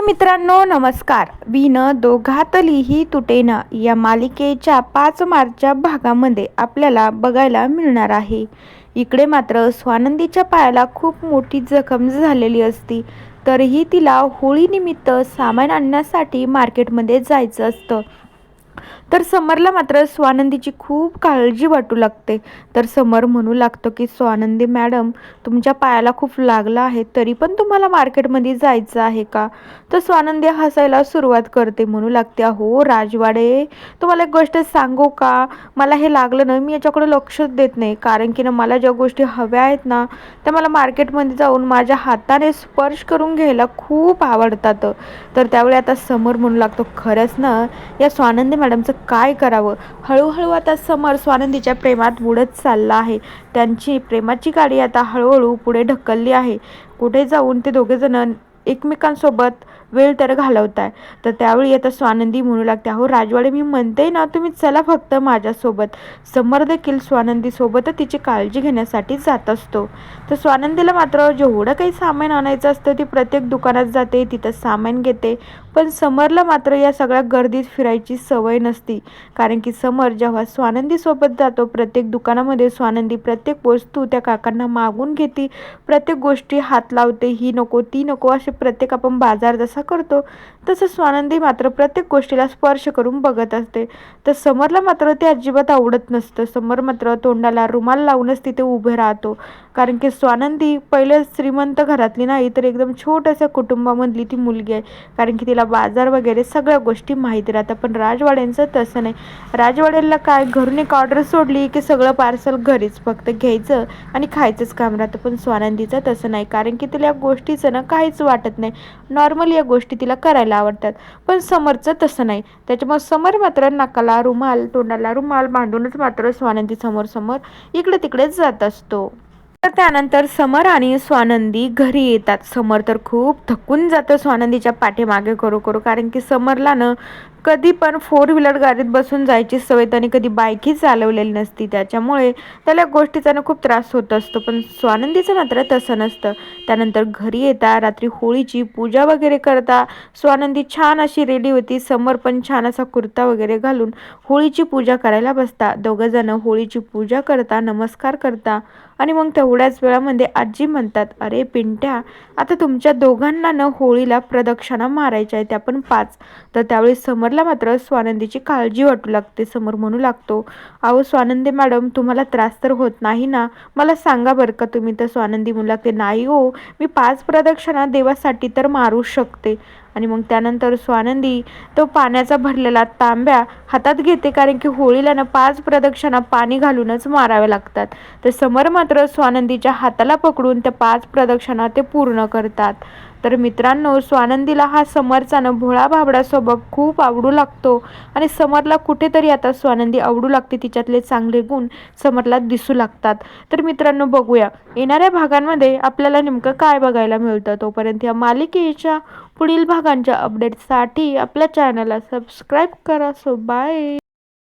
मित्रांनो नमस्कार. विण दोघातलीही तुटेना या मालिकेच्या 5 मार्चच्या भागामध्ये आपल्याला बघायला मिळणार आहे. इकडे मात्र स्वानंदीच्या पायाला खूप मोठी जखम झालेली असती, तरीही तिला होळीनिमित्त सामान आणण्यासाठी मार्केटमध्ये जायचं असतं. तर समरला मात्र स्वानंदीची खूप काळजी वाटू लागते. तर समर म्हणू लागतो की स्वानंदी मॅडम, तुमच्या पायाला खूप लागलं आहे, तरी पण तुम्हाला मार्केटमध्ये जायचं आहे का? तर स्वानंदी हसायला सुरुवात करते, म्हणू लागते, अहो राजवाडे, तुम्हाला एक गोष्ट सांगू का? मला हे लागलं ना, मी याच्याकडे लक्षच देत नाही, कारण की ना मला ज्या गोष्टी हव्या आहेत ना, त्या मला मार्केटमध्ये जाऊन माझ्या हाताने स्पर्श करून घ्यायला खूप आवडतात. तर त्यावेळी आता समर म्हणू लागतो, खरंच ना या स्वानंदी मॅडमचं काय करावं? हळूहळू आता समर स्वानंदीच्या प्रेमात बुडत चालला आहे. त्यांची प्रेमाची गाडी आता हळूहळू पुढे ढकलली आहे. कुठे जाऊन ते दोघेजण एकमेकांसोबत वेळ तर घालवत आहे. तर त्यावेळी आता स्वानंदी म्हणू लागते, अहो राजवाडे, मी म्हणते ना, तुम्ही चला फक्त माझ्यासोबत. समर देखील स्वानंदीसोबत तिची काळजी घेण्यासाठी जात असतो. तर स्वानंदीला मात्र जेवढं काही सामान आणायचं असतं ती प्रत्येक दुकानात जाते, तिथं सामान घेते. पण समरला मात्र या सगळ्या गर्दीत फिरायची सवय नसती, कारण की समर जेव्हा स्वानंदीसोबत जातो प्रत्येक दुकानामध्ये, स्वानंदी प्रत्येक वस्तू त्या काकांना मागून घेते, प्रत्येक गोष्टी हात लावते, ही नको ती नको, असे प्रत्येक आपण बाजार जसा करतो तसं स्वानंदी मात्र प्रत्येक गोष्टीला स्पर्श करून बघत असते. तर समरला मात्र ते अजिबात आवडत नसतं. समर मात्र तोंडाला रुमाल लावूनच तिथे उभे राहतो, कारण की स्वानंदी पहिले श्रीमंत घरातली नाही, तर एकदम छोट्याशा कुटुंबामधली ती मुलगी आहे, कारण की तिला बाजार वगैरे सगळ्या गोष्टी माहिती राहतात. पण राजवाड्यांचं तसं नाही. राजवाड्यांना काय, घरून एक ऑर्डर सोडली की सगळं पार्सल घरीच फक्त घ्यायचं आणि खायचंच काम राहतं. पण स्वानंदीचं तसं नाही, कारण की तिला या गोष्टीचं ना काहीच वाटत नाही. नॉर्मली या गोष्टी तिला करायला आवडतात. पण समरचं तसं नाही. त्याच्यामुळे समर मात्र नाकाला रुमाल, तोंडाला रुमाल बांधूनच मात्र स्वानंदी समोर इकडे तिकडेच जात असतो. तर त्यानंतर समर आणि स्वानंदी घरी येतात. समर तर खूप थकून जातं स्वानंदीच्या पाठीमागे करू करू, कारण की समरला ना कधी पण 4 व्हीलर गाडीत बसून जायची सवय, त्याने कधी बाईकही चालवलेली नसती, त्याच्यामुळे त्याला गोष्टीचा ना खूप त्रास होत असतो. पण स्वानंदीचं मात्र तसं नसतं. त्यानंतर घरी येता, रात्री होळीची पूजा वगैरे करता. स्वानंदी छान अशी रेडी होती, समर पण छान असा कुर्ता वगैरे घालून होळीची पूजा करायला बसता. दोघंजण होळीची पूजा करता, नमस्कार करता, आणि मग तेवढ्याच वेळामध्ये आजी म्हणतात, अरे पिंट्या, आता तुमच्या दोघांना न होळीला प्रदक्षिणा मारायच्या आहे, त्या पण 5. तर त्यावेळी समरला मात्र स्वानंदीची काळजी वाटू लागते. समर म्हणू लागतो, अहो स्वानंदी मॅडम, तुम्हाला त्रास तर होत नाही ना? मला सांगा बरं का तुम्ही. तर स्वानंदी म्हणू लागते, नाही हो, मी 5 प्रदक्षिणा देवासाठी तर मारू शकते. आणि मग त्यानंतर स्वानंदी तो पाण्याचा भरलेला तांब्या हातात घेते, कारण की होळीला ना 5 प्रदक्षिणा पाणी घालूनच माराव्या लागतात. तर समर मात्र स्वानंदीच्या हाताला पकडून त्या 5 प्रदक्षिणा ते पूर्ण करतात. तर मित्रांनो, स्वानंदीला हा समरचा ना भोळा भाबडा स्वभाव खूप आवडू लागतो, आणि समरला कुठेतरी आता स्वानंदी आवडू लागते. तिच्यातले चांगले गुण समरला दिसू लागतात. तर मित्रांनो, बघूया येणाऱ्या भागांमध्ये आपल्याला नेमकं काय बघायला मिळतं. तोपर्यंत या मालिकेच्या पुढील भागांच्या अपडेटसाठी आपल्या चॅनलला सबस्क्राईब करा. So bye.